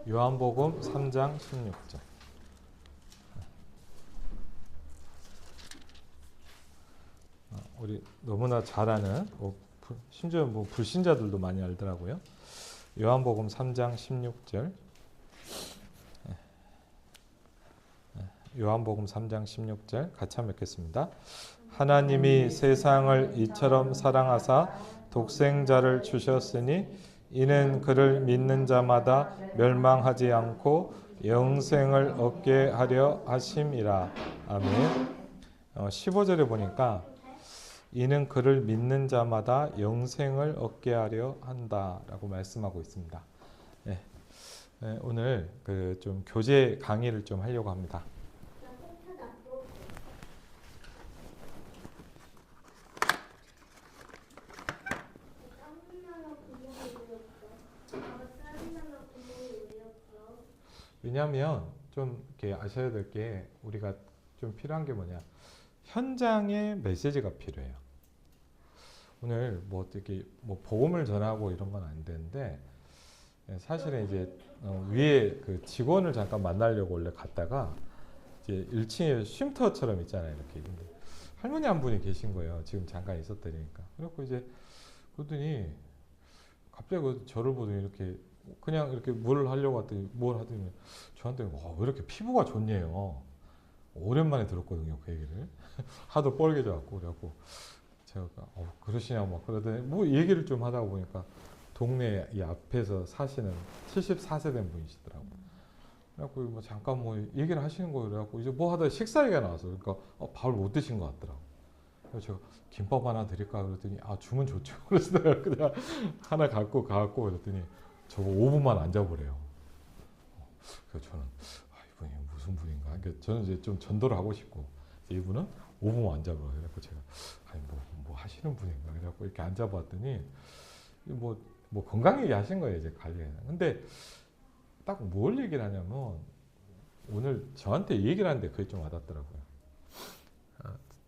요한복음 3장 16절. 우리 너무나 잘 아는, 심지어 불신자들도 많이 알더라고요. 요한복음 3장 16절. 요한복음 3장 16절 같이 한번 읽겠습니다. 하나님이 세상을 이처럼 사랑하사 독생자를 주셨으니 이는 그를 믿는 자마다 멸망하지 않고 영생을 얻게 하려 하심이라. 아멘. 15절에 보니까 이는 그를 믿는 자마다 영생을 얻게 하려 한다라고 말씀하고 있습니다. 네, 오늘 좀 교재 강의를 좀 하려고 합니다. 왜냐하면 좀 이렇게 아셔야 될 게 우리가 좀 필요한 게 뭐냐, 현장의 메시지가 필요해요. 오늘 어떻게 복음을 전하고 이런 건 안 되는데, 사실은 이제 위에 그 직원을 잠깐 만나려고 원래 갔다가 이제 1층에 쉼터처럼 있잖아요, 이렇게. 근데 할머니 한 분이 계신 거예요. 지금 잠깐 있었다니까. 그래갖고 이제 그러더니 갑자기 저를 보더니 이렇게 그냥 이렇게 뭘 하려고 했더니 뭘 하더니 저한테 왜 이렇게 피부가 좋네요. 오랜만에 들었거든요, 그 얘기를. 하도 뻘개져갖고. 그래갖고 제가 그러시냐고 막 그러더니 얘기를 좀 하다 보니까 동네 이 앞에서 사시는 74세 된 분이시더라고요. 그래갖고 잠깐 얘기를 하시는 거예요. 그래갖고 이제 하다 식사 얘기가 나와서 그러니까 밥을 못 드신 것 같더라고요. 그래서 제가 김밥 하나 드릴까 그랬더니 주면 좋죠. 그래서 내가 그냥 하나 갖고 가갖고 그랬더니 저거 5분만 앉아보래요. 그래서 저는 이분이 무슨 분인가. 그러니까 저는 이제 좀 전도를 하고 싶고 이분은 5분만 앉아보라고. 그래갖고 제가 뭐 하시는 분인가. 그래갖고 이렇게 앉아봤더니 건강 얘기 하신 거예요, 이제 관리에. 근데 딱 뭘 얘기를 하냐면 오늘 저한테 얘기를 하는데 그게 좀 와닿더라고요.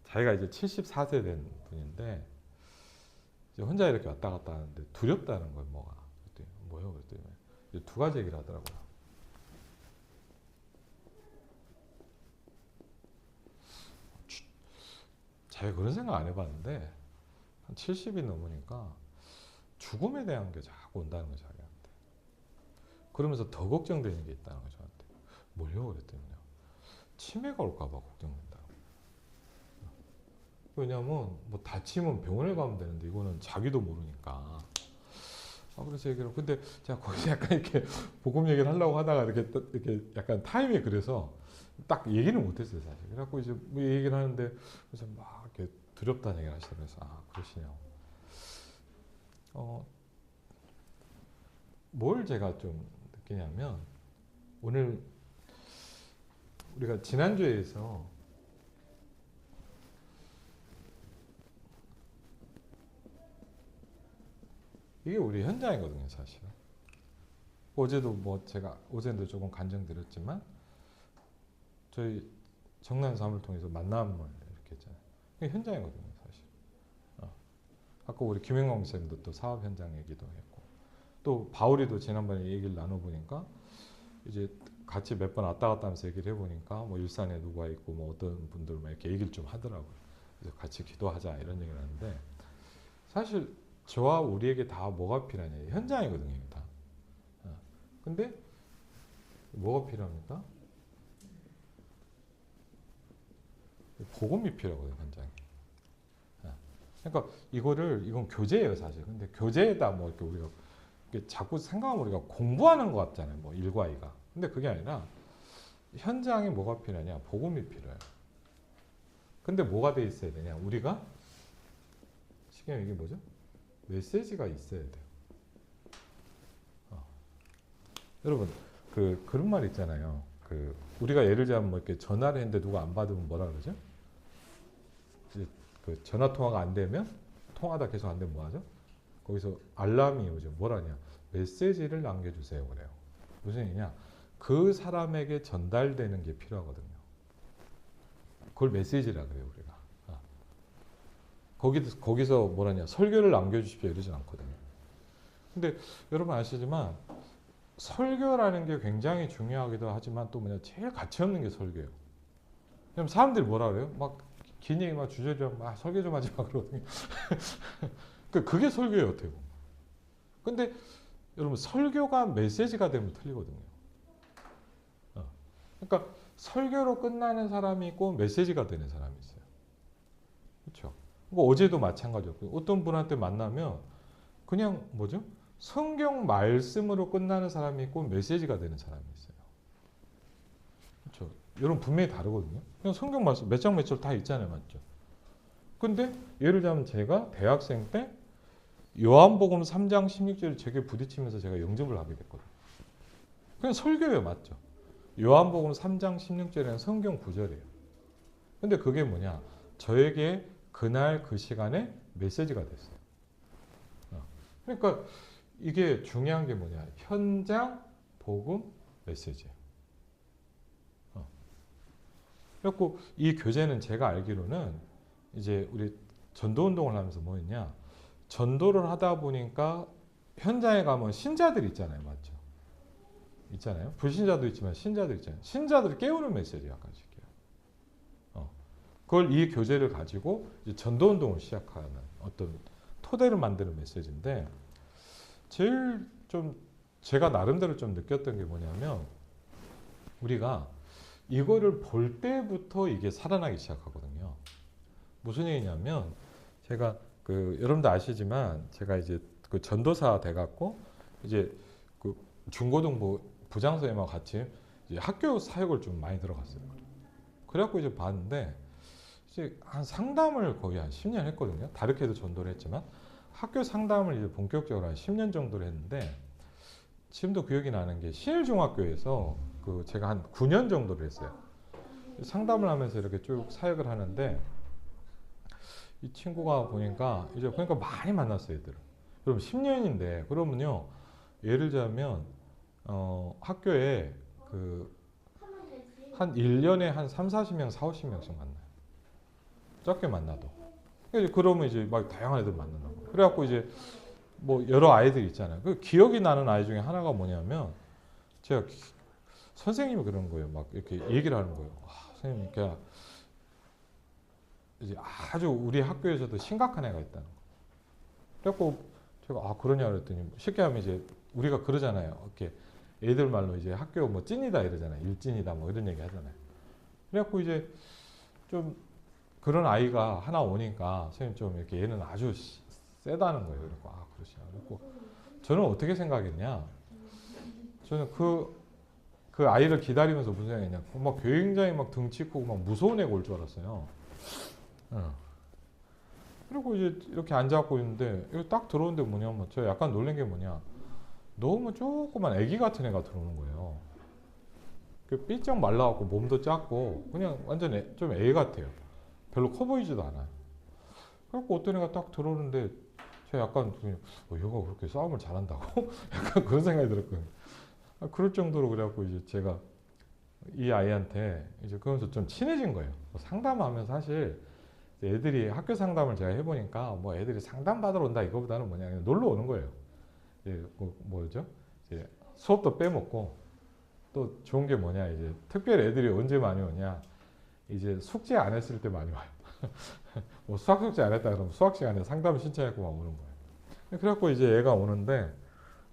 자기가 이제 74세 된 분인데 이제 혼자 이렇게 왔다 갔다 하는데 두렵다는 거예요. 그랬더니 뭐요? 그랬더니 이제 두 가지 얘기를 하더라고요. 자기가 그런 생각 안 해봤는데 한 70이 넘으니까 죽음에 대한 게 자꾸 온다는 거예요, 자기한테. 그러면서 더 걱정되는 게 있다는 거예요, 저한테. 뭐요? 그랬더니요. 치매가 올까 봐 걱정된다고. 왜냐면 다치면 병원에 가면 되는데 이거는 자기도 모르니까. 그래서 얘기를. 근데 제가 거기서 약간 이렇게 복음 얘기를 하려고 하다가 이렇게 약간 타임이 그래서 딱 얘기는 못했어요, 사실. 그래갖고 이제 얘기를 하는데 그래서 막 이렇게 두렵다는 얘기를 하시더라고요. 그래서 그러시냐고. 뭘 제가 좀 느끼냐면 오늘 우리가 지난주에서 이게 우리 현장이거든요, 사실. 어제도 제가 어제도 조금 간증드렸지만 저희 정난 사람을 통해서 만남을 이렇게 했잖아요. 이게 현장이거든요, 사실. 아까 우리 김영광 쌤도 또 사업 현장 얘기도 했고, 또 바울이도 지난번에 얘기를 나눠보니까 이제 같이 몇 번 왔다 갔다 하면서 얘기를 해보니까 일산에 누가 있고 어떤 분들 이렇게 얘기를 좀 하더라고요. 그래서 같이 기도하자 이런 얘기를 하는데, 사실 저와 우리에게 다 뭐가 필요하냐, 현장이거든요, 다. 근데 뭐가 필요합니까? 복음이 필요하거든요, 현장에. 그러니까 이건 교재예요, 사실. 근데 교재에다 이렇게 우리가 자꾸 생각하면 우리가 공부하는 것 같잖아요, 일과이가. 근데 그게 아니라 현장에 뭐가 필요하냐, 복음이 필요해요. 근데 뭐가 돼 있어야 되냐, 우리가 지금 이게 뭐죠? 메시지가 있어야 돼요. 여러분 그런 말 있잖아요. 우리가 예를 들자면 이렇게 전화를 했는데 누가 안 받으면 뭐라 그러죠? 이제 전화 통화가 안 되면, 통화다 계속 안 되면 뭐 하죠? 거기서 알람이 오죠. 뭐라냐? 메시지를 남겨주세요. 그래요. 무슨 얘기냐? 그 사람에게 전달되는 게 필요하거든요. 그걸 메시지라 그래요, 우리가. 거기서 뭐라냐? 설교를 남겨주십시오 이러진 않거든요. 근데 여러분 아시지만 설교라는 게 굉장히 중요하기도 하지만 또 뭐냐 제일 가치 없는 게 설교예요. 왜냐면 사람들이 뭐라 그래요? 막 긴 얘기 막 주저주저 막 설교 좀 하지 마 그러거든요. 그게 설교예요 어떻게 보면. 근데 여러분 설교가 메시지가 되면 틀리거든요. 그러니까 설교로 끝나는 사람이 있고 메시지가 되는 사람이 있어요. 그렇죠? 뭐 어제도 마찬가지였고 어떤 분한테 만나면 그냥 뭐죠? 성경 말씀으로 끝나는 사람이 있고 메시지가 되는 사람이 있어요. 그렇죠? 여러분 분명히 다르거든요. 그냥 성경 말씀 몇 장 몇 절 다 있잖아요, 맞죠? 근데 예를 들자면 제가 대학생 때 요한복음 3장 16절을 제게 부딪히면서 제가 영접을 하게 됐거든요. 그냥 설교예요, 맞죠? 요한복음 3장 16절에는 성경 구절이에요. 근데 그게 뭐냐? 저에게 그날 그 시간에 메시지가 됐어요. 그러니까 이게 중요한 게 뭐냐? 현장, 복음, 메시지예요. 그래갖고 이 교재는 제가 알기로는 이제 우리 전도 운동을 하면서 뭐였냐? 전도를 하다 보니까 현장에 가면 신자들 있잖아요, 맞죠? 있잖아요. 불신자도 있지만 신자들 있잖아요. 신자들을 깨우는 메시지 약간씩이에요. 그걸 이 교재를 가지고 이제 전도 운동을 시작하는 어떤 토대를 만드는 메시지인데 제일 좀 제가 나름대로 좀 느꼈던 게 뭐냐면 우리가 이거를 볼 때부터 이게 살아나기 시작하거든요. 무슨 얘기냐면 제가 그 여러분도 아시지만 제가 이제 그 전도사 돼갖고 이제 그 중고등부 부장선생님하고 같이 이제 학교 사역을 좀 많이 들어갔어요. 그래갖고 이제 봤는데 이제 한 상담을 거의 한 10년 했거든요. 다르게도 전도를 했지만 학교 상담을 이제 본격적으로 한 10년 정도를 했는데 지금도 기억이 나는 게 신일중학교에서 그 제가 한 9년 정도를 했어요. 상담을 하면서 이렇게 쭉 사역을 하는데 이 친구가 보니까 이제 그러니까 많이 만났어요, 애들을. 그럼 10년인데 그러면요. 예를 들자면 학교에 그 한 1년에 한 3, 40명, 4, 50명씩 만나요. 적게 만나도. 그러면 이제 막 다양한 애들 만나는 거예요. 그래갖고 이제 뭐 여러 아이들이 있잖아요. 그 기억이 나는 아이 중에 하나가 뭐냐면 제가 선생님이 그런 거예요. 막 이렇게 얘기를 하는 거예요. 선생님, 그러니까 이제 아주 우리 학교에서도 심각한 애가 있다는 거예요. 그래갖고 제가 그러냐 그랬더니 쉽게 하면 이제 우리가 그러잖아요. 이렇게 애들 말로 이제 학교 뭐 찐이다 이러잖아요. 일찐이다 뭐 이런 얘기 하잖아요. 그래갖고 이제 좀 그런 아이가 하나 오니까 선생님 좀 이렇게 얘는 아주 세다는 거예요. 그래갖고 그러시냐. 그래갖고 저는 어떻게 생각했냐. 저는 그 아이를 기다리면서 무슨 생각했냐. 막 굉장히 막 등치 크고 막 무서운 애가 올 줄 알았어요. 그리고 이제 이렇게 앉아갖고 있는데 이거 딱 들어오는데 뭐냐면 저 약간 놀란 게 뭐냐. 너무 조그만 애기 같은 애가 들어오는 거예요. 그 삐쩍 말라갖고 몸도 작고 그냥 완전 좀 애 같아요. 별로 커 보이지도 않아요. 그래갖고 어떤 애가 딱 들어오는데 제가 약간 얘가 그렇게 싸움을 잘한다고? 약간 그런 생각이 들었거든요. 그럴 정도로 그래갖고 이제 제가 이 아이한테 이제 그러면서 좀 친해진 거예요. 상담하면 사실 애들이 학교 상담을 제가 해보니까 뭐 애들이 상담 받으러 온다 이거보다는 뭐냐 그냥 놀러 오는 거예요. 이제 뭐죠? 이제 수업도 빼먹고 또 좋은 게 뭐냐 이제 특별히 애들이 언제 많이 오냐 이제 숙제 안 했을 때 많이 와요. 뭐 수학 숙제 안 했다 그러면 수학 시간에 상담 신청하고 막 오는 거예요. 그래갖고 이제 얘가 오는데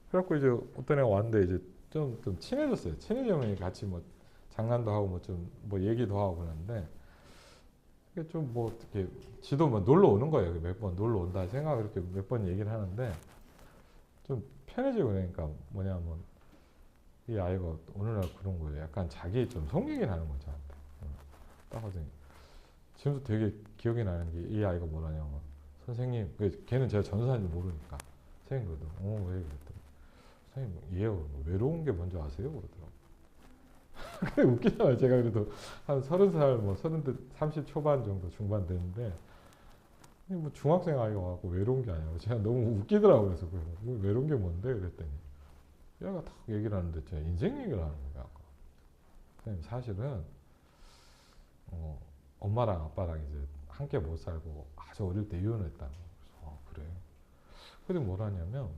그래갖고 이제 어떤 애가 왔는데 이제 좀 친해졌어요. 친해지면 같이 뭐 장난도 하고 뭐 좀 뭐 얘기도 하고 그러는데 좀 뭐 어떻게 지도 뭐 놀러 오는 거예요. 몇 번 놀러 온다 생각 이렇게 몇 번 얘기를 하는데 좀 편해지고 그러니까 뭐냐면 이 아이가 오늘날 그런 거예요. 약간 자기 좀 속얘기를 하는 거죠. 딱 하더니 지금도 되게 기억이 나는 게 이 아이가 뭐라냐면 선생님 걔는 제가 전도사인지 모르니까 선생님 그러더라고. 왜 그랬더니 선생님 얘가 외로운 게 뭔지 아세요? 그러더라고. 그게 웃기잖아요. 제가 그래도 한 30살 뭐 30 초반 정도 중반 됐는데 뭐 중학생 아이가 와갖고 외로운 게 아니라 제가 너무 웃기더라고요. 그래서 외로운 게 뭔데? 그랬더니 얘가 딱 얘기를 하는데 제가 인생 얘기를 하는 거예요. 아까. 선생님 사실은 엄마랑 아빠랑 이제 함께 못 살고 아주 어릴 때 이혼을 했다는 거예요. 그래서 그래. 근데 뭐라냐면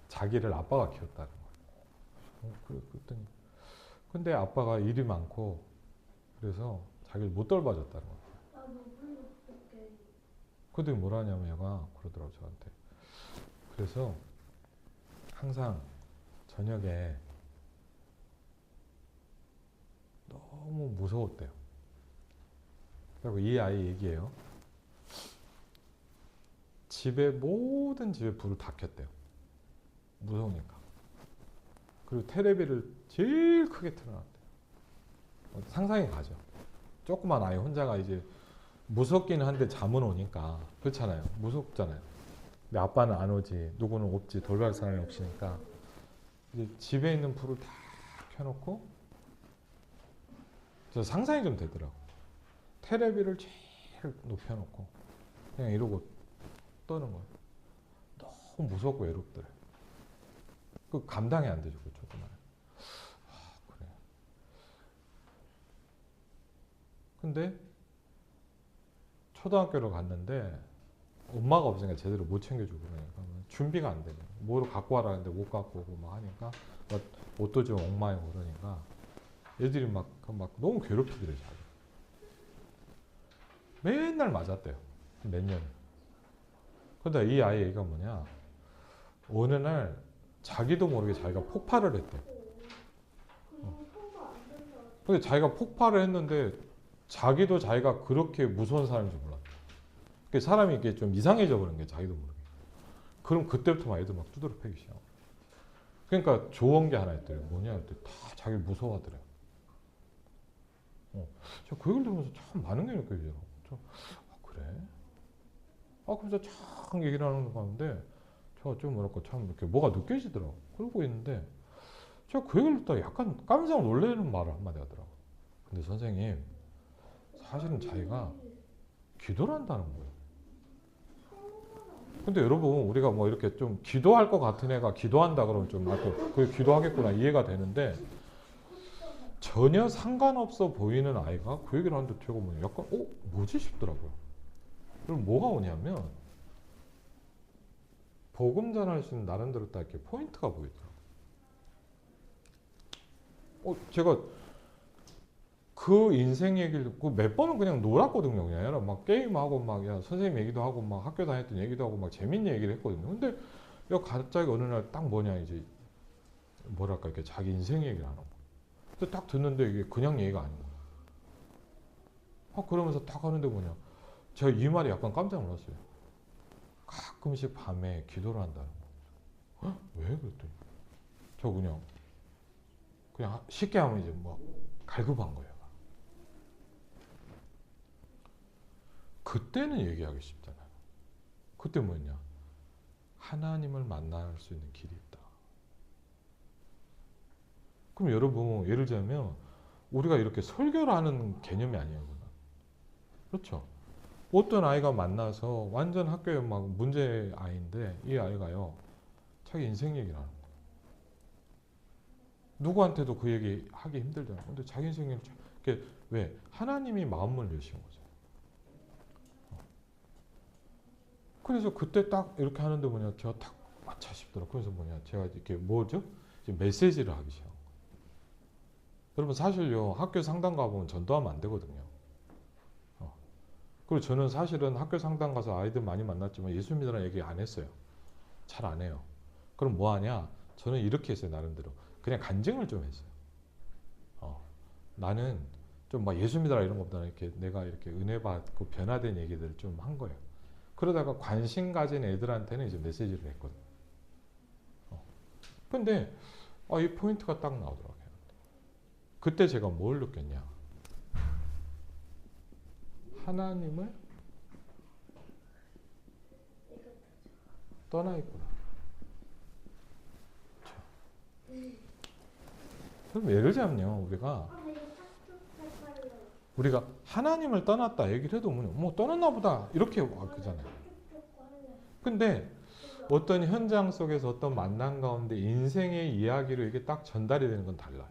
자기를 아빠가 키웠다는 거예요. 그랬더니 근데 아빠가 일이 많고 그래서 자기를 못 돌봐줬다는 거예요. 그랬더니 뭐라 하냐면 얘가 그러더라고 저한테. 그래서 항상 저녁에 너무 무서웠대요. 그리고 이 아이 얘기예요. 모든 집에 불을 다 켰대요. 무서우니까. 그리고 테레비를 제일 크게 틀어놨대요. 상상이 가죠. 조그만 아이 혼자가 이제 무섭기는 한데 잠은 오니까 그렇잖아요. 무섭잖아요. 근데 아빠는 안 오지, 누구는 없지, 돌볼 사람이 없으니까 이제 집에 있는 불을 다 켜놓고 저 상상이 좀 되더라고. 테레비를 제일 높여놓고 그냥 이러고 떠는 거예요. 너무 무섭고 외롭더래. 그 감당이 안 되죠, 그 조그만. 그래. 근데 초등학교를 갔는데 엄마가 없으니까 제대로 못 챙겨주고 그러니까 준비가 안 되네. 뭐를 갖고 와라 하는데 못 갖고 오고 막 하니까 막 옷도 좀 엉망이고 그러니까 애들이 막 너무 괴롭히더래 자기. 맨날 맞았대요. 몇 년. 근데 이 아이 얘기가 뭐냐? 어느 날 자기도 모르게 자기가 폭발을 했대. 근데 자기가 폭발을 했는데 자기도 자기가 그렇게 무서운 사람인지 몰랐대. 그 사람이 이게 좀 이상해져 버린 게 자기도 모르게. 그럼 그때부터 막 애들 막 두드려 패기 시작하고. 그러니까 좋은 게 하나 있더래요. 뭐냐 했더니 다 자기를 무서워하더래요. 제가 그 얘기를 들으면서 참 많은 게 느껴지더라고요. 그래? 그래서 참 얘기를 하는 거 봤는데 제가 좀 뭐랄까 참 이렇게 뭐가 느껴지더라고요. 그러고 있는데 제가 그 얘기를 듣다가 약간 깜짝 놀라는 말을 한마디 하더라고요. 근데 선생님 사실은 자기가 기도를 한다는 거예요. 근데 여러분 우리가 뭐 이렇게 좀 기도할 것 같은 애가 기도한다 그러면 좀 그 기도하겠구나 이해가 되는데 전혀 상관없어 보이는 아이가 그 얘기를 하는데 제가 뭐 약간 뭐지 싶더라고요. 그럼 뭐가 오냐면 복음 전할 수 있는 나름대로 딱 이렇게 포인트가 보이더라고요. 제가 그 인생 얘기를 듣고 몇 번은 그냥 놀았거든요. 그냥 막 게임하고 막 선생님 얘기도 하고 막 학교 다녔던 얘기도 하고 막 재밌는 얘기를 했거든요. 근데 갑자기 어느 날 딱 뭐냐 이제 뭐랄까 이렇게 자기 인생 얘기를 하는 거예요. 근데 딱 듣는데 이게 그냥 얘기가 아닌 거예요. 그러면서 딱 하는데 뭐냐. 제가 이 말이 약간 깜짝 놀랐어요. 가끔씩 밤에 기도를 한다는 거예요. 왜? 그랬더니 저 그냥 쉽게 하면 이제 뭐 갈급한 거예요. 그때는 얘기하기 쉽잖아요. 그때 뭐였냐? 하나님을 만날 수 있는 길이 있다. 그럼 여러분 예를 들자면 우리가 이렇게 설교를 하는 개념이 아니에요. 그렇죠? 어떤 아이가 만나서 완전 학교에 막 문제 아이인데 이 아이가요 자기 인생 얘기를 하는 거예요. 누구한테도 그 얘기 하기 힘들잖아요. 근데 자기 인생 얘기를 왜? 하나님이 마음을 여신 거죠. 그래서 그때 딱 이렇게 하는데 뭐냐 제가 딱 아차 싶더라고요. 그래서 뭐냐 제가 이렇게 뭐죠? 이제 메시지를 하기 시작한 거예요. 여러분 사실요 학교 상담 가보면 전도하면 안 되거든요. 그리고 저는 사실은 학교 상담 가서 아이들 많이 만났지만 예수 믿으라는 얘기 안 했어요. 잘 안 해요. 그럼 뭐 하냐? 저는 이렇게 했어요. 나름대로. 그냥 간증을 좀 했어요. 나는 좀 막 예수 믿으라 이런 것보다는 이렇게 내가 이렇게 은혜 받고 변화된 얘기들을 좀 한 거예요. 그러다가 관심 가진 애들한테는 이제 메시지를 했거든요. 근데 이 포인트가 딱 나오더라고요. 그때 제가 뭘 느꼈냐? 하나님을 떠나 있구나. 그럼 예를 들자면요, 우리가 하나님을 떠났다 얘기를 해도 뭐 떠났나 보다 이렇게 그잖아요. 근데 어떤 현장 속에서 어떤 만남 가운데 인생의 이야기로 이게 딱 전달이 되는 건 달라요.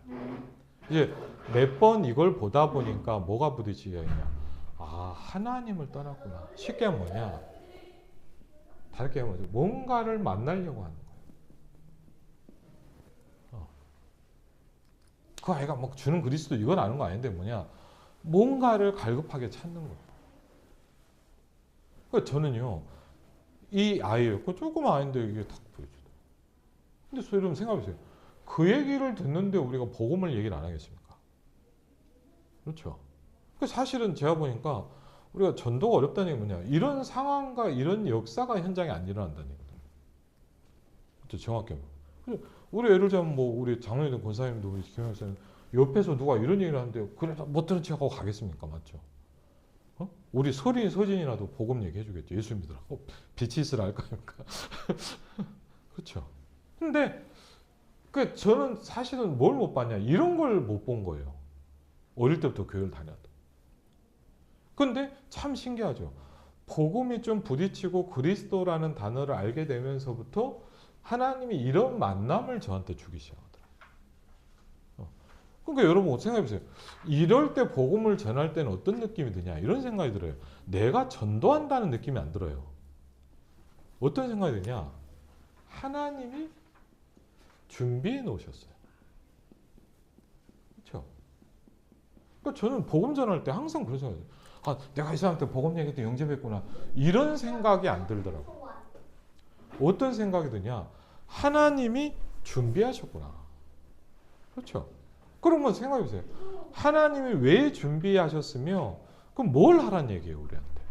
이제 몇 번 이걸 보다 보니까 뭐가 부딪히냐? 하나님을 떠났구나. 쉽게 뭐냐? 다르게 하면 뭔가를 만나려고 하는 거예요. 그 아이가 막 주는 그리스도 이건 아는 거 아닌데 뭐냐, 뭔가를 갈급하게 찾는 거예요. 그러니까 저는요, 이 아이예요. 그 조그만 아이인데 이게 딱 보여줘요. 근데 여러분 생각해보세요. 그 얘기를 듣는데 우리가 복음을 얘기를 안 하겠습니까? 그렇죠. 그 사실은 제가 보니까 우리가 전도가 어렵다는 게 뭐냐, 이런 상황과 이런 역사가 현장에 안 일어난다는 얘기거든요. 그렇죠. 정확히. 우리 예를 들면 뭐 우리 장로님들 권사님도 우리 김영사님 옆에서 누가 이런 얘기를 하는데 그래 못 들은 척하고 가겠습니까? 맞죠? 어? 우리 서린 서진이라도 복음 얘기해 주겠죠. 예수 믿으라고. 빛이 있으라 할까 하니까. 그렇죠. 근데 그 저는 사실은 뭘 못 봤냐, 이런 걸 못 본 거예요. 어릴 때부터 교회를 다녔다. 근데 참 신기하죠. 복음이 좀 부딪히고 그리스도라는 단어를 알게 되면서부터 하나님이 이런 만남을 저한테 주기 시작하더라고요. 그러니까 여러분 생각해보세요. 이럴 때 복음을 전할 때는 어떤 느낌이 드냐, 이런 생각이 들어요. 내가 전도한다는 느낌이 안 들어요. 어떤 생각이 드냐, 하나님이 준비해 놓으셨어요. 그렇죠? 그러니까 저는 복음 전할 때 항상 그런 생각이 들어요. 아, 내가 이 사람한테 복음 얘기할 때 영접했구나, 이런 생각이 안 들더라고요. 어떤 생각이 드냐, 하나님이 준비하셨구나. 그렇죠? 그러면 생각해보세요. 하나님이 왜 준비하셨으며 그럼 뭘 하란 얘기예요, 우리한테?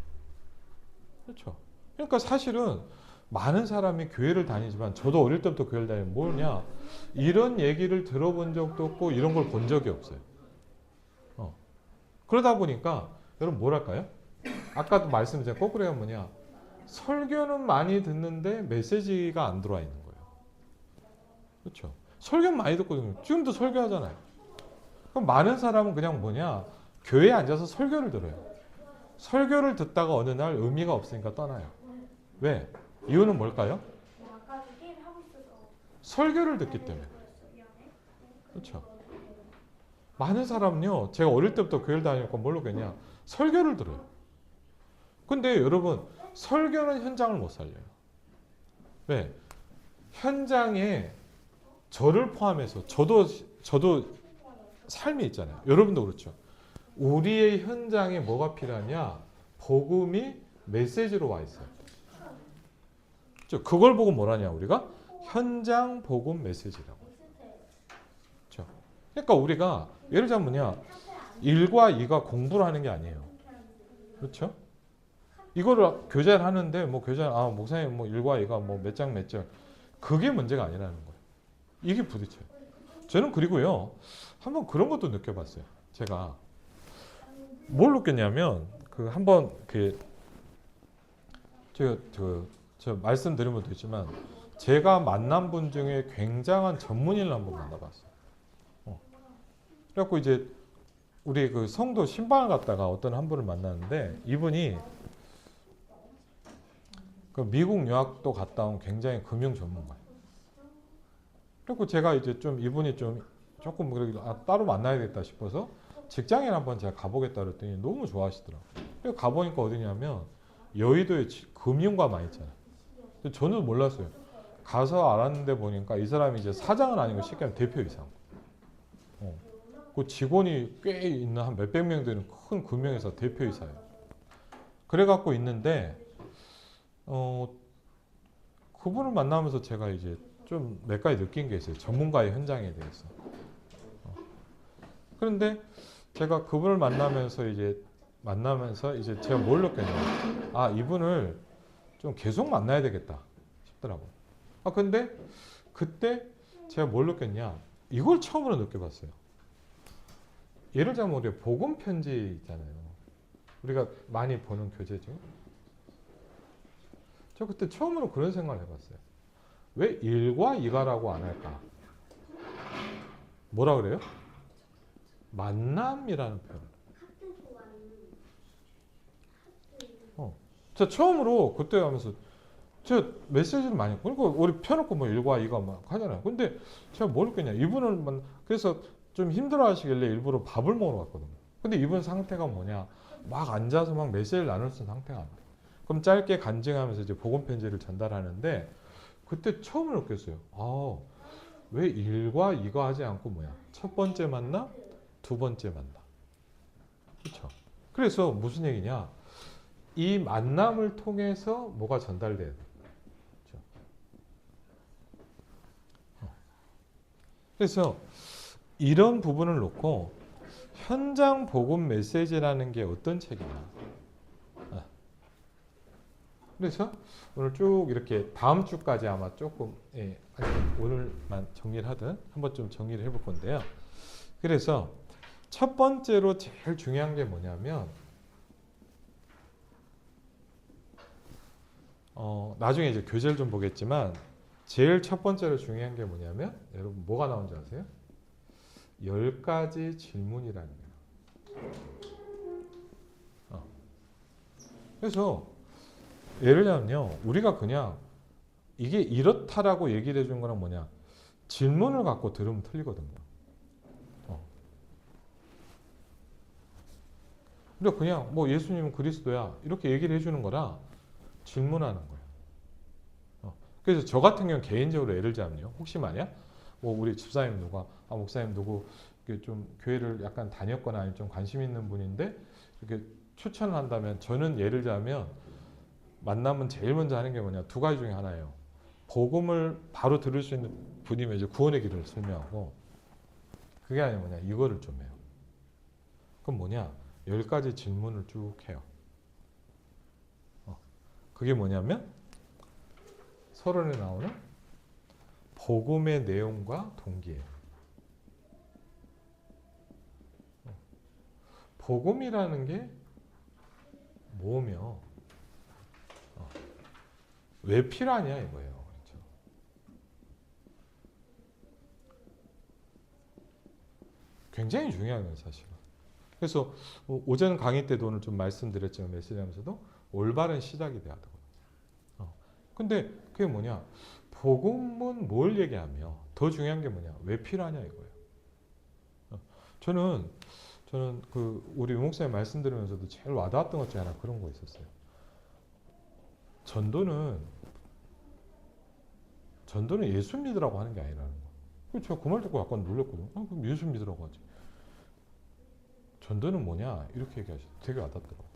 그렇죠? 그러니까 사실은 많은 사람이 교회를 다니지만, 저도 어릴 때부터 교회를 다니면 뭐냐, 이런 얘기를 들어본 적도 없고 이런 걸 본 적이 없어요. 그러다 보니까 여러분 뭐랄까요? 아까도 말씀드린 거꾸로 하면 뭐냐, 설교는 많이 듣는데 메시지가 안 들어와 있는 거예요. 그렇죠? 설교는 많이 듣거든요. 지금도 설교하잖아요. 그럼 많은 사람은 그냥 뭐냐, 교회에 앉아서 설교를 들어요. 설교를 듣다가 어느 날 의미가 없으니까 떠나요. 왜? 이유는 뭘까요? 설교를 듣기 때문에. 그렇죠? 많은 사람은요, 제가 어릴 때부터 교회를 다니니까 뭘로 겠냐, 설교를 들어요. 근데 여러분, 설교는 현장을 못 살려요. 왜? 현장에 저를 포함해서 저도 삶이 있잖아요. 여러분도 그렇죠. 우리의 현장에 뭐가 필요하냐? 복음이 메시지로 와 있어요. 그렇죠? 그걸 보고 뭐라냐, 우리가? 현장 복음 메시지라고. 그렇죠? 그러니까 우리가 예를 들면 뭐냐, 1과 2가 공부를 하는 게 아니에요. 그렇죠? 이거를 교재를 하는데 뭐 교재, 목사님 뭐 1과 2가 뭐 몇 장 몇 절, 그게 문제가 아니라는 거예요. 이게 부딪혀요. 저는 그리고요, 한번 그런 것도 느껴봤어요. 제가 뭘 느꼈냐면, 그 한번 저 말씀드린 것도 있지만, 제가 만난 분 중에 굉장한 전문인을 한번 만나봤어요. 그래갖고 이제 우리 그 성도 신방을 갔다가 어떤 한 분을 만났는데, 이분이 그 미국 유학도 갔다 온 굉장히 금융 전문가예요. 그리고 제가 이제 좀 이분이 좀 조금 따로 만나야겠다 싶어서 직장에 한번 제가 가보겠다 그랬더니 너무 좋아하시더라고요. 그래서 가보니까 어디냐면 여의도에 금융가 있잖아요. 저는 몰랐어요. 가서 알았는데 보니까 이 사람이 이제 사장은 아니고 쉽게 하면 대표이사. 그 직원이 꽤 있는 한 몇백 명 되는 큰 금융회사 대표이사예요. 그래갖고 있는데 그분을 만나면서 제가 이제 좀 몇 가지 느낀 게 있어요. 전문가의 현장에 대해서. 그런데 제가 그분을 만나면서 이제 제가 뭘 느꼈냐, 이분을 좀 계속 만나야 되겠다 싶더라고요. 근데 그때 제가 뭘 느꼈냐, 이걸 처음으로 느껴봤어요. 예를 들면 우리 복음 편지 있잖아요. 우리가 많이 보는 교재죠. 저 그때 처음으로 그런 생각을 해봤어요. 왜 1과 2가라고 안 할까? 뭐라 그래요? 만남이라는 표현. 저 처음으로 그때 하면서 제가 메시지를 많이, 그러니까 우리 펴놓고 뭐 1과 2가 막 하잖아요. 근데 제가 뭘 했겠냐, 이분을 그래서 좀 힘들어 하시길래 일부러 밥을 먹으러 갔거든요. 근데 이분 상태가 뭐냐, 막 앉아서 막 메시지를 나눌 수 있는 상태가 안 돼. 그럼 짧게 간증하면서 이제 복음 편지를 전달하는데 그때 처음으로 느꼈어요. 왜 1과 2가 하지 않고 뭐야? 첫 번째 만나, 두 번째 만나. 그렇죠? 그래서 무슨 얘기냐? 이 만남을 통해서 뭐가 전달돼야 돼? 그렇죠? 그래서 이런 부분을 놓고 현장 복음 메시지라는 게 어떤 책이냐? 그래서 오늘 쭉 이렇게 다음 주까지 아마 조금 오늘만 정리를 하든 한번 좀 정리를 해볼 건데요. 그래서 첫 번째로 제일 중요한 게 뭐냐면 나중에 이제 교재를 좀 보겠지만 제일 첫 번째로 중요한 게 뭐냐면 여러분 뭐가 나온지 아세요? 10가지 질문이라는 거예요. 그래서 예를 들면요, 우리가 그냥 이게 이렇다라고 얘기를 해준 거랑 뭐냐, 질문을 갖고 들으면 틀리거든요. 그러니까 그냥 뭐 예수님은 그리스도야 이렇게 얘기를 해주는 거라 질문하는 거예요. 그래서 저 같은 경우는 개인적으로 예를 들자면요, 혹시 만약 뭐 우리 집사님 누가 목사님 누구 좀 교회를 약간 다녔거나 아니면 좀 관심 있는 분인데 이렇게 추천을 한다면 저는 예를 들자면 만나면 제일 먼저 하는 게 뭐냐, 두 가지 중에 하나예요. 복음을 바로 들을 수 있는 분이면 이제 구원의 길을 설명하고, 그게 아니라 뭐냐, 이거를 좀 해요. 그럼 뭐냐, 10가지 질문을 쭉 해요. 그게 뭐냐면 서론에 나오는 복음의 내용과 동기예요. 복음이라는 게 뭐며 왜 필요하냐 이거예요. 그렇죠? 굉장히 중요한 거예요, 사실은. 그래서 오전 강의 때도 오늘 좀 말씀드렸지만 메시지하면서도 올바른 시작이 돼야 되거든요. 근데 그게 뭐냐? 복음은 뭘 얘기하며 더 중요한 게 뭐냐? 왜 필요하냐 이거예요. 저는 그 우리 목사님 말씀 들으면서도 제일 와닿았던 것 중에 하나 그런 거 있었어요. 전도는 예수 믿으라고 하는 게 아니라는 거. 제가 그 말 듣고 약간 놀랐거든요. 그럼 예수 믿으라고 하지. 전도는 뭐냐? 이렇게 얘기하시죠. 되게 와닿더라고요.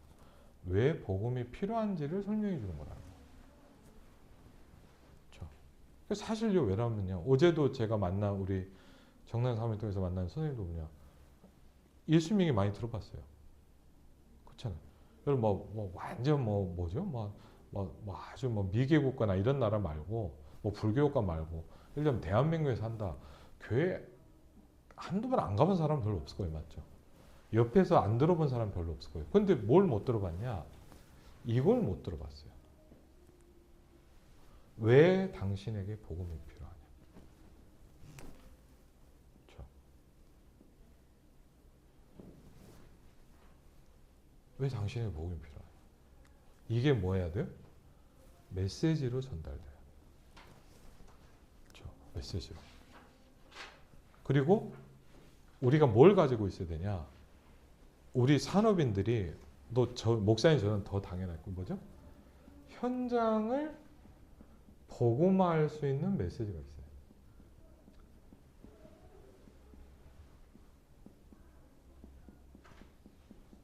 왜 복음이 필요한지를 설명해 주는 거라는 거예요. 그렇죠? 사실요, 왜냐면요, 어제도 제가 만난 우리 정난 사람을 통해서 만난 선생님도 뭐냐, 예수 믿기 많이 들어봤어요. 그렇잖아요. 여러분 완전 뭐죠? 아주 미개 국가나 이런 나라 말고 불교 국가 말고 예를 들면 대한민국에 산다. 교회 한두 번 안 가본 사람 별로 없을 거예요. 맞죠? 옆에서 안 들어본 사람 별로 없을 거예요. 근데 뭘 못 들어봤냐? 이걸 못 들어봤어요. 왜 당신에게 복음이 필요하냐? 그렇죠? 왜 당신에게 복음이 필요하냐? 이게 뭐 해야 돼요? 메시지로 전달돼요. 그렇죠? 메시지로. 그리고 우리가 뭘 가지고 있어야 되냐? 우리 산업인들이 목사님 저는 더 당연했고 뭐죠? 현장을 복음화할 수 있는 메시지가 있어요.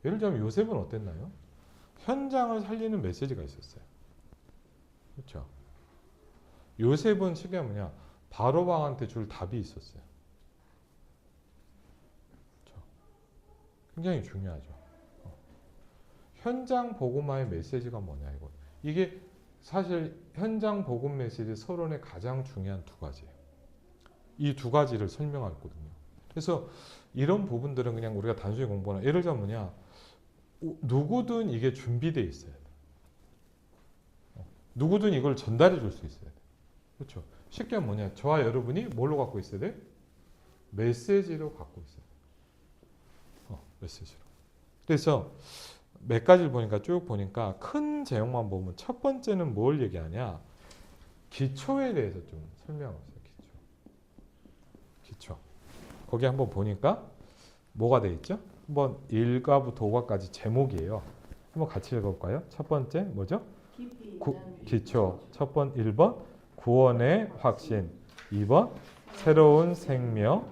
예를 들면 요셉은 어땠나요? 현장을 살리는 메시지가 있었어요. 그렇죠? 요셉은 쉽게 뭐냐, 바로 왕한테 줄 답이 있었어요. 그렇죠? 굉장히 중요하죠. 현장 복음화의 메시지가 뭐냐 이거. 이게 사실 현장 복음 메시지 서론의 가장 중요한 두 가지예요. 이 두 가지를 설명하거든요. 그래서 이런 부분들은 그냥 우리가 단순히 공부하나, 예를 들면 뭐냐, 누구든 이게 준비되어 있어야 돼. 누구든 이걸 전달해 줄 수 있어야 돼. 그렇죠? 쉽게 하면 뭐냐, 저와 여러분이 뭘로 갖고 있어야 돼? 메시지로 갖고 있어야 돼. 메시지로. 그래서 몇 가지를 보니까 쭉 보니까 큰 제목만 보면 첫 번째는 뭘 얘기하냐, 기초에 대해서 좀 설명하고 있어요. 기초. 거기 한번 보니까 뭐가 돼 있죠? 한번 1과부터 5과까지 제목이에요. 한번 같이 읽어볼까요? 첫 번째 뭐죠? 기초. 1번 구원의 확신. 2번 새로운 생명.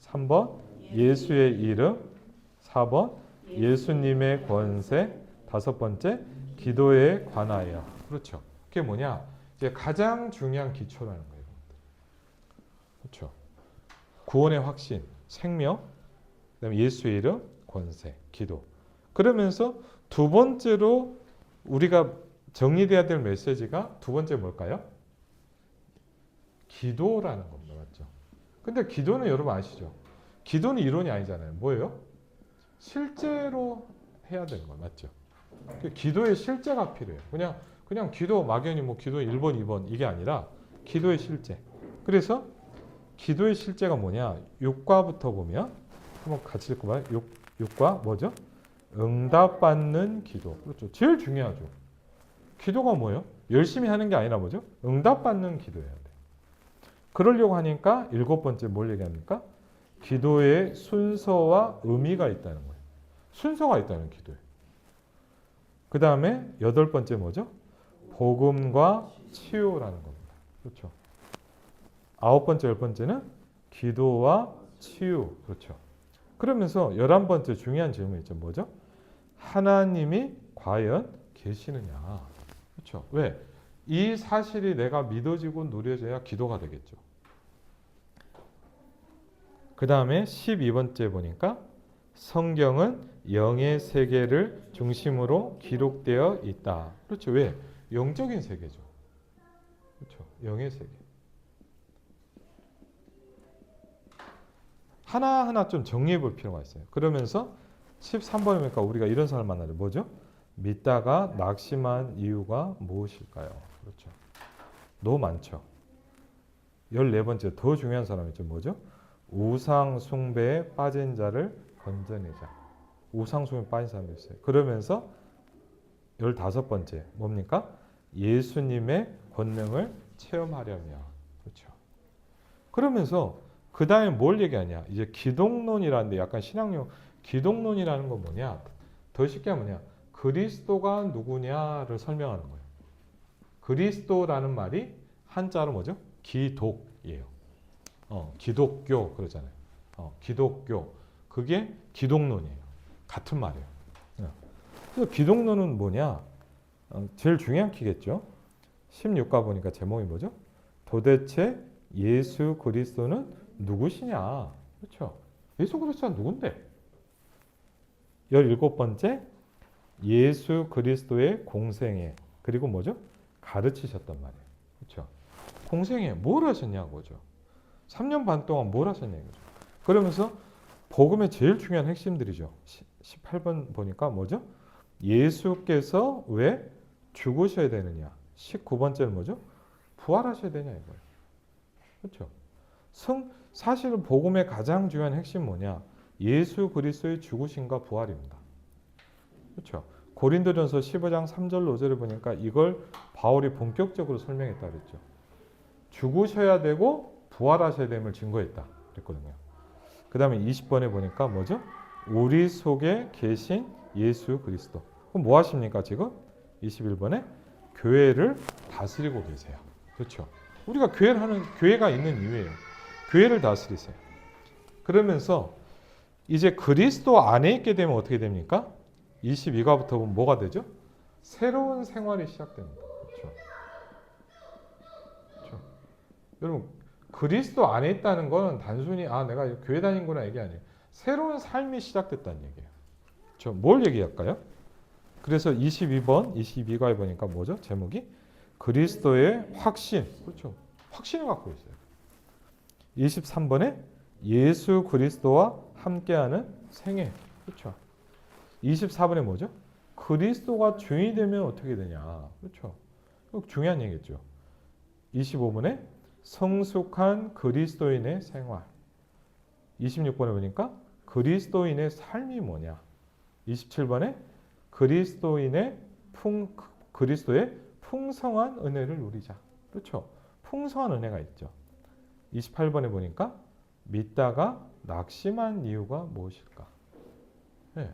3번 예수의 이름. 4번 예수님의 권세. 5번째 기도에 관하여. 그렇죠. 그게 뭐냐? 이제 가장 중요한 기초라는 거예요. 그렇죠. 구원의 확신, 생명, 그다음에 예수의 이름, 권세, 기도. 그러면서 두 번째로 우리가 정리돼야 될 메시지가 두 번째 뭘까요? 기도라는 겁니다. 맞죠? 근데 기도는 여러분 아시죠? 기도는 이론이 아니잖아요. 뭐예요? 실제로 해야 되는 거예요. 맞죠? 기도의 실제가 필요해요. 그냥 기도 막연히 뭐 기도 1번, 2번 이게 아니라 기도의 실제. 그래서 기도의 실제가 뭐냐? 6과부터 보면 한번 같이 읽어봐요. 6과 뭐죠? 응답받는 기도. 그렇죠. 제일 중요하죠. 기도가 뭐예요? 열심히 하는 게 아니라 뭐죠? 응답받는 기도해야 돼. 그러려고 하니까 7번째 뭘 얘기합니까? 기도의 순서와 의미가 있다는 거예요. 순서가 있다는 기도에. 그 다음에 8번째 뭐죠? 복음과 치유라는 겁니다. 그렇죠. 9번째, 10번째는 기도와 치유. 그렇죠. 그러면서 11번째 중요한 질문이 있죠. 뭐죠? 하나님이 과연 계시느냐. 그렇죠. 왜? 이 사실이 내가 믿어지고 누려져야 기도가 되겠죠. 그 다음에 12번째 보니까 성경은 영의 세계를 중심으로 기록되어 있다. 그렇죠. 왜? 영적인 세계죠. 그렇죠. 영의 세계. 하나하나 좀 정리해 볼 필요가 있어요. 그러면서 13번에 보니까 우리가 이런 사람을 만나죠. 뭐죠? 믿다가 낙심한 이유가 무엇일까요? 그렇죠. 너무 많죠. 14번째 더 중요한 사람이죠. 뭐죠? 우상 숭배에 빠진 자를 건져내자. 우상 숭배에 빠진 사람이 있어요. 그러면서 15번째 뭡니까? 예수님의 권능을 체험하려며. 그렇죠. 그러면서 그 다음에 뭘 얘기하냐? 이제 기독론이라는데 약간 신학용 기독론이라는 건 뭐냐? 더 쉽게 하면 뭐냐? 그리스도가 누구냐를 설명하는 거예요. 그리스도라는 말이 한자로 뭐죠? 기독이에요. 기독교 그러잖아요. 기독교 그게 기독론이에요. 같은 말이에요. 그래서 기독론은 뭐냐? 제일 중요한 키겠죠. 16과 보니까 제목이 뭐죠? 도대체 예수 그리스도는 누구시냐? 그렇죠. 예수 그리스도가 누군데? 17번째 예수 그리스도의 공생애 그리고 뭐죠? 가르치셨단 말이에요. 그렇죠. 공생애 뭘 하셨냐고죠. 3년 반 동안 뭘 하셨냐고죠. 그러면서 복음의 제일 중요한 핵심들이죠. 18번 보니까 뭐죠? 예수께서 왜 죽으셔야 되느냐. 19번째는 뭐죠? 부활하셔야 되냐 이거예요. 그렇죠. 사실은 복음의 가장 중요한 핵심 뭐냐? 예수 그리스도의 죽으심과 부활입니다. 그렇죠. 고린도전서 15장 3절 5절을 보니까 이걸 바울이 본격적으로 설명했다 그랬죠. 죽으셔야 되고 부활하셔야 됨을 증거했다 그랬거든요. 그 다음에 20번에 보니까 뭐죠? 우리 속에 계신 예수 그리스도. 그럼 뭐 하십니까 지금? 21번에 교회를 다스리고 계세요. 그렇죠. 우리가 교회가 있는 이유예요. 교회를 다스리세요. 그러면서 이제 그리스도 안에 있게 되면 어떻게 됩니까? 22과부터 보면 뭐가 되죠? 새로운 생활이 시작됩니다. 그렇죠. 그렇죠. 여러분 그리스도 안에 있다는 건 단순히 내가 교회 다니는구나 이게 아니에요. 새로운 삶이 시작됐다는 얘기예요. 그렇죠. 뭘 얘기할까요? 그래서 22번, 22과에 보니까 뭐죠? 제목이 그리스도의 확신. 그렇죠. 확신을 갖고 있어요. 23번에 예수 그리스도와 함께하는 생애. 그렇죠. 24번에 뭐죠? 그리스도가 주인이 되면 어떻게 되냐. 그렇죠. 중요한 얘기겠죠. 25번에 성숙한 그리스도인의 생활. 26번에 보니까 그리스도인의 삶이 뭐냐. 27번에 그리스도의 풍성한 은혜를 누리자. 그렇죠. 풍성한 은혜가 있죠. 28번에 보니까 믿다가 낙심한 이유가 무엇일까? 네.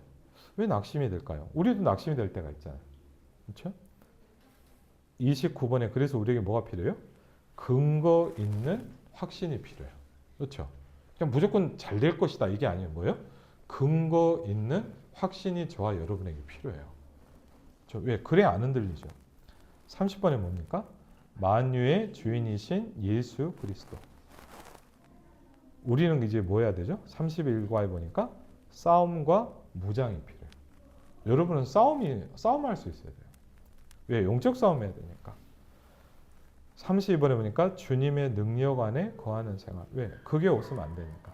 왜 낙심이 될까요? 우리도 낙심이 될 때가 있잖아요. 그렇죠? 29번에 그래서 우리에게 뭐가 필요해요? 근거 있는 확신이 필요해요. 그렇죠? 그냥 무조건 잘 될 것이다 이게 아니에요. 뭐예요? 근거 있는 확신이 저와 여러분에게 필요해요. 왜? 그래야 안 흔들리죠. 30번에 뭡니까? 만유의 주인이신 예수 그리스도. 우리는 이제 뭐 해야 되죠? 31과에 보니까 싸움과 무장이 필요해요. 여러분은 싸움할 수 있어야 돼요. 왜? 영적 싸움 해야 되니까. 32번에 보니까 주님의 능력 안에 거하는 생활. 왜? 그게 없으면 안 되니까.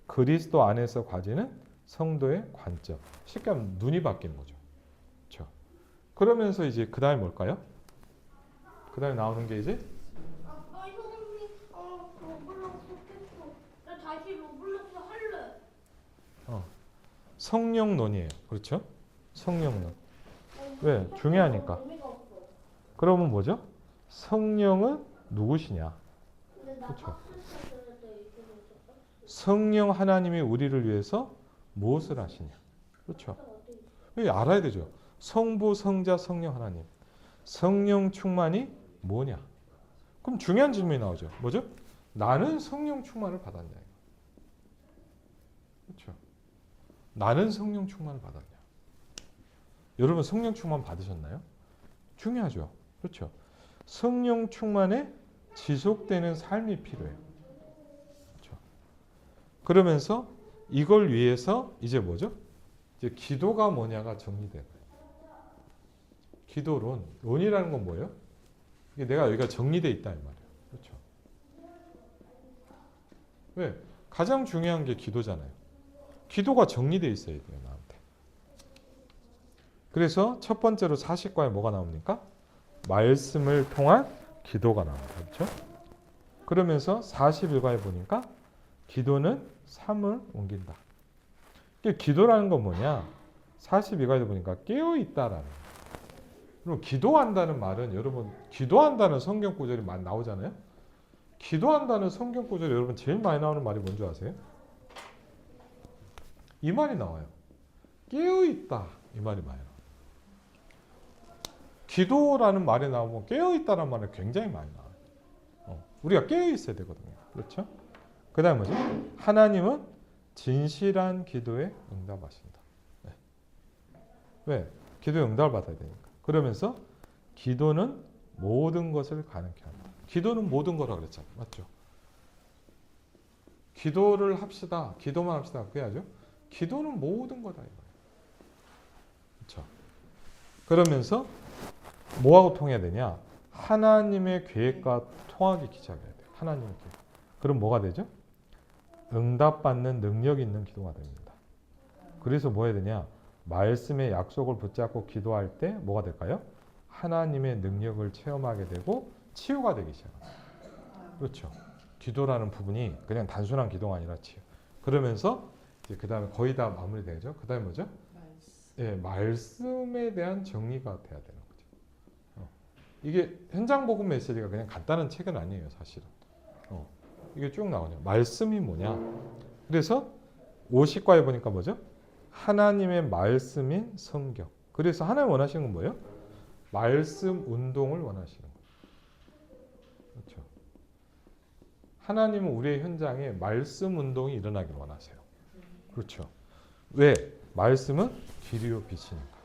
그리스도 안에서 가지는 성도의 관점. 쉽게 하면 눈이 바뀌는 거죠. 그렇죠? 그러면서 이제 그 다음에 뭘까요? 그 다음에 나오는 게 이제 아빠 형님 로블록스 했어. 나 다시 로블록스 할래. 성령론이에요. 그렇죠? 성령론. 왜? 중요하니까. 그러면 뭐죠? 성령은 누구시냐? 그렇죠. 성령 하나님이 우리를 위해서 무엇을 하시냐? 그렇죠. 왜 알아야 되죠? 성부, 성자, 성령 하나님. 성령 충만이 뭐냐? 그럼 중요한 질문이 나오죠. 뭐죠? 나는 성령 충만을 받았냐? 그렇죠. 나는 성령 충만을 받았냐? 여러분 성령 충만 받으셨나요? 중요하죠. 그렇죠. 성령 충만에 지속되는 삶이 필요해요. 그렇죠. 그러면서 이걸 위해서 이제 뭐죠? 이제 기도가 뭐냐가 정리돼요. 기도론. 론이라는 건 뭐예요? 이게 내가 여기가 정리돼 있다 이 말이에요. 그렇죠. 왜? 가장 중요한 게 기도잖아요. 기도가 정리돼 있어야 돼요, 나한테. 그래서 첫 번째로 40과에 뭐가 나옵니까? 말씀을 통한 기도가 나옵니다. 그렇죠? 그러면서 41과에 보니까 기도는 삶을 옮긴다. 기도라는 건 뭐냐? 42과에 보니까 깨어있다라는 거예요. 그리고 기도한다는 말은 여러분 기도한다는 성경 구절이 많이 나오잖아요. 기도한다는 성경 구절이 여러분 제일 많이 나오는 말이 뭔지 아세요? 이 말이 나와요. 깨어있다 이 말이 많이 나와요. 기도라는 말이 나오면 깨어있다는 말이 굉장히 많이 나와요. 우리가 깨어있어야 되거든요. 그렇죠? 그 다음에 뭐죠? 하나님은 진실한 기도에 응답하신다. 네. 왜? 기도에 응답을 받아야 되니까. 그러면서 기도는 모든 것을 가능케 한다. 기도는 모든 거라 그랬잖아요. 맞죠? 기도를 합시다. 기도만 합시다. 그래야죠. 기도는 모든 거다. 그렇죠? 그러면서 뭐하고 통해야 되냐? 하나님의 계획과 통하게 기작해야 돼요. 하나님의 계획. 그럼 뭐가 되죠? 응답받는 능력 있는 기도가 됩니다. 그래서 뭐 해야 되냐? 말씀의 약속을 붙잡고 기도할 때 뭐가 될까요? 하나님의 능력을 체험하게 되고 치유가 되기 시작합니다. 그렇죠. 기도라는 부분이 그냥 단순한 기도가 아니라 치유. 그러면서 이제 그 다음에 거의 다 마무리되죠. 그 다음에 뭐죠? 예, 말씀에 대한 정리가 돼야 되는 거죠. 이게 현장 복음 메시지가 그냥 간단한 책은 아니에요, 사실은. 이게 쭉 나오네요. 말씀이 뭐냐? 그래서 50과에 보니까 뭐죠? 하나님의 말씀인 성경. 그래서 하나님 원하시는 건 뭐예요? 말씀 운동을 원하시는 거예요. 그렇죠. 하나님은 우리의 현장에 말씀 운동이 일어나길 원하세요. 그렇죠. 왜? 말씀은 길이요 빛이니까.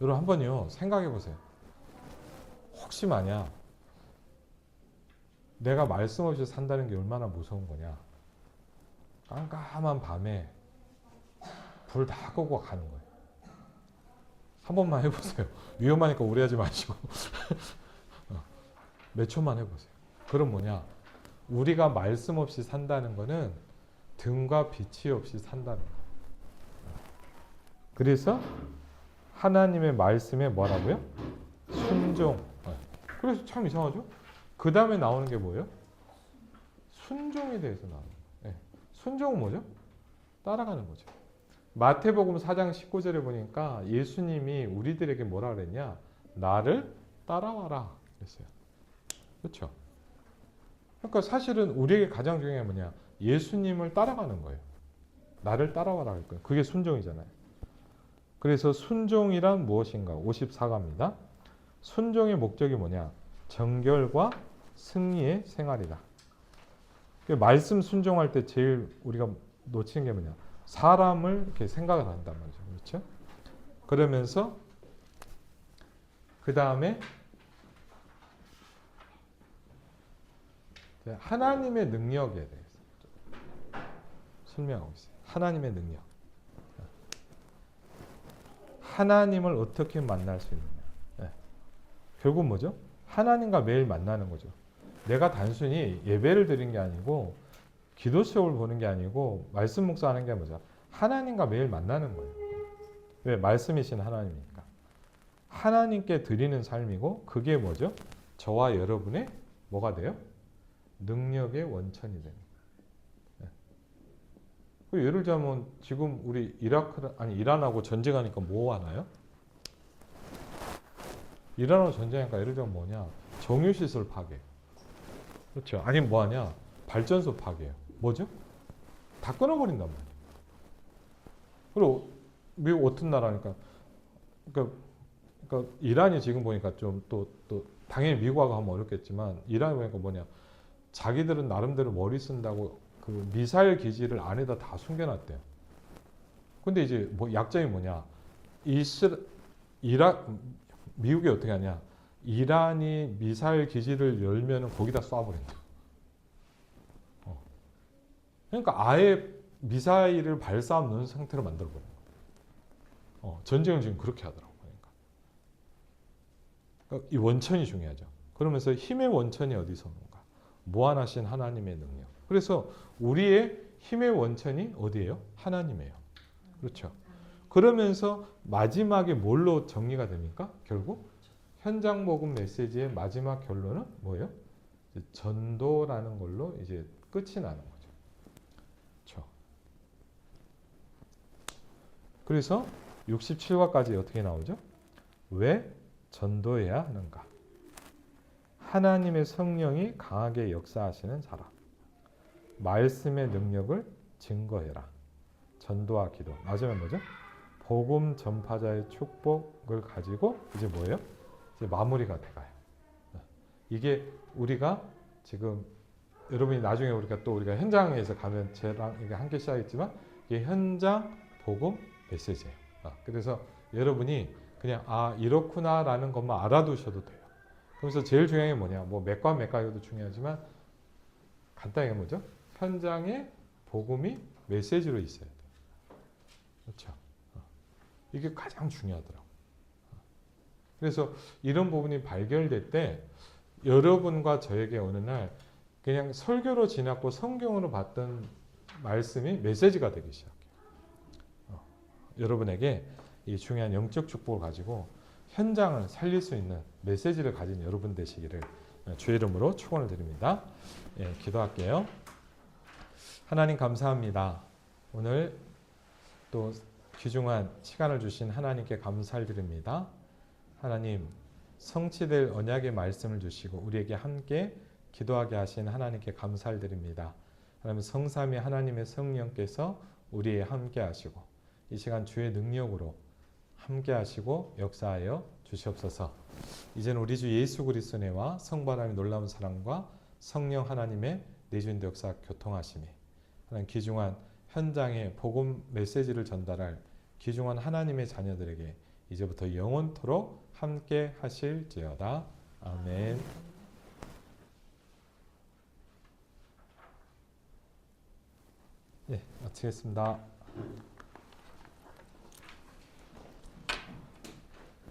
여러분 한번요 생각해 보세요. 혹시 만약 내가 말씀 없이 산다는 게 얼마나 무서운 거냐. 깜깜한 밤에 불 다 끄고 가는 거예요. 한 번만 해보세요. 위험하니까 오래 하지 마시고 몇 초만 해보세요. 그럼 뭐냐? 우리가 말씀 없이 산다는 거는 등과 빛이 없이 산다는 거예요. 그래서 하나님의 말씀에 뭐라고요? 순종. 그래서 참 이상하죠? 그 다음에 나오는 게 뭐예요? 순종에 대해서 나오는 거예요. 순종은 뭐죠? 따라가는 거죠. 마태복음 4장 19절에 보니까 예수님이 우리들에게 뭐라 그랬냐? 나를 따라와라 그랬어요. 그렇죠? 그러니까 사실은 우리에게 가장 중요한 게 뭐냐? 예수님을 따라가는 거예요. 나를 따라와라 할 거예요. 그게 순종이잖아요. 그래서 순종이란 무엇인가? 54가입니다. 순종의 목적이 뭐냐? 정결과 승리의 생활이다. 말씀 순종할 때 제일 우리가 놓치는 게 뭐냐? 사람을 이렇게 생각을 한단 말이죠. 그렇죠? 그러면서 그 다음에 하나님의 능력에 대해서 설명하고 있어요. 하나님의 능력. 하나님을 어떻게 만날 수 있느냐. 네. 결국 뭐죠? 하나님과 매일 만나는 거죠. 내가 단순히 예배를 드린 게 아니고 기도 수업을 보는 게 아니고 말씀 묵상하는 게 뭐죠? 하나님과 매일 만나는 거예요. 왜? 말씀이신 하나님이니까. 하나님께 드리는 삶이고 그게 뭐죠? 저와 여러분의 뭐가 돼요? 능력의 원천이 되는 거예요. 네. 예를 들자면 지금 우리 이란하고 전쟁하니까 뭐 하나요? 이란하고 전쟁하니까 예를 들면 뭐냐? 정유시설 파괴. 그렇죠. 아니면 뭐 하냐? 발전소 파괴예요. 뭐죠? 다 끊어버린단 말이에요. 그리고 미국 어떤 나라니까 그러니까 이란이 지금 보니까 좀 또 당연히 미국하고 하면 어렵겠지만 이란이 보니까 뭐냐? 자기들은 나름대로 머리 쓴다고 그 미사일 기지를 안에다 다 숨겨놨대요. 근데 이제 뭐 약점이 뭐냐? 미국이 어떻게 하냐? 이란이 미사일 기지를 열면은 거기다 쏴버린다. 그러니까 아예 미사일을 발사 없는 상태로 만들어버려요. 전쟁을 지금 그렇게 하더라고요. 그러니까 이 원천이 중요하죠. 그러면서 힘의 원천이 어디서 오는가? 무한하신 하나님의 능력. 그래서 우리의 힘의 원천이 어디예요? 하나님이에요. 그렇죠. 그러면서 마지막에 뭘로 정리가 됩니까? 결국 현장 복음 메시지의 마지막 결론은 뭐예요? 이제 전도라는 걸로 이제 끝이 나는 거죠. 그렇죠. 그래서 67과까지 어떻게 나오죠? 왜 전도해야 하는가? 하나님의 성령이 강하게 역사하시는 사람. 말씀의 능력을 증거해라. 전도와 기도. 마지막에 뭐죠? 복음 전파자의 축복을 가지고 이제 뭐예요? 이제 마무리가 돼가요. 이게 우리가 지금 여러분이 나중에 우리가 현장에서 가면 저랑 이게 함께 시작했지만 이게 현장 복음 메시지예요. 그래서 여러분이 그냥 이렇구나라는 것만 알아두셔도 돼요. 그래서 제일 중요한 게 뭐냐? 뭐 몇 과도 중요하지만 간단하게 뭐죠? 현장에 복음이 메시지로 있어야 돼요. 그렇죠? 이게 가장 중요하더라고요. 그래서 이런 부분이 발견될 때 여러분과 저에게 어느 날 그냥 설교로 지났고 성경으로 봤던 말씀이 메시지가 되기 시작해요. 여러분에게 이 중요한 영적 축복을 가지고 현장을 살릴 수 있는 메시지를 가진 여러분 되시기를 주의 이름으로 축원을 드립니다. 예, 기도할게요. 하나님 감사합니다. 오늘 또 귀중한 시간을 주신 하나님께 감사를 드립니다. 하나님 성취될 언약의 말씀을 주시고 우리에게 함께 기도하게 하신 하나님께 감사를 드립니다. 하나님 성삼위 하나님의 성령께서 우리에 함께 하시고 이 시간 주의 능력으로 함께 하시고 역사하여 주시옵소서. 이제는 우리 주 예수 그리스도의 은혜와 성부 하나님의 놀라운 사랑과 성령 하나님의 내주인도 역사 교통하심이 하나님 귀중한 현장에 복음 메시지를 전달할 귀중한 하나님의 자녀들에게 이제부터 영원토록 함께 하실지어다. 아멘. 네, 마치겠습니다.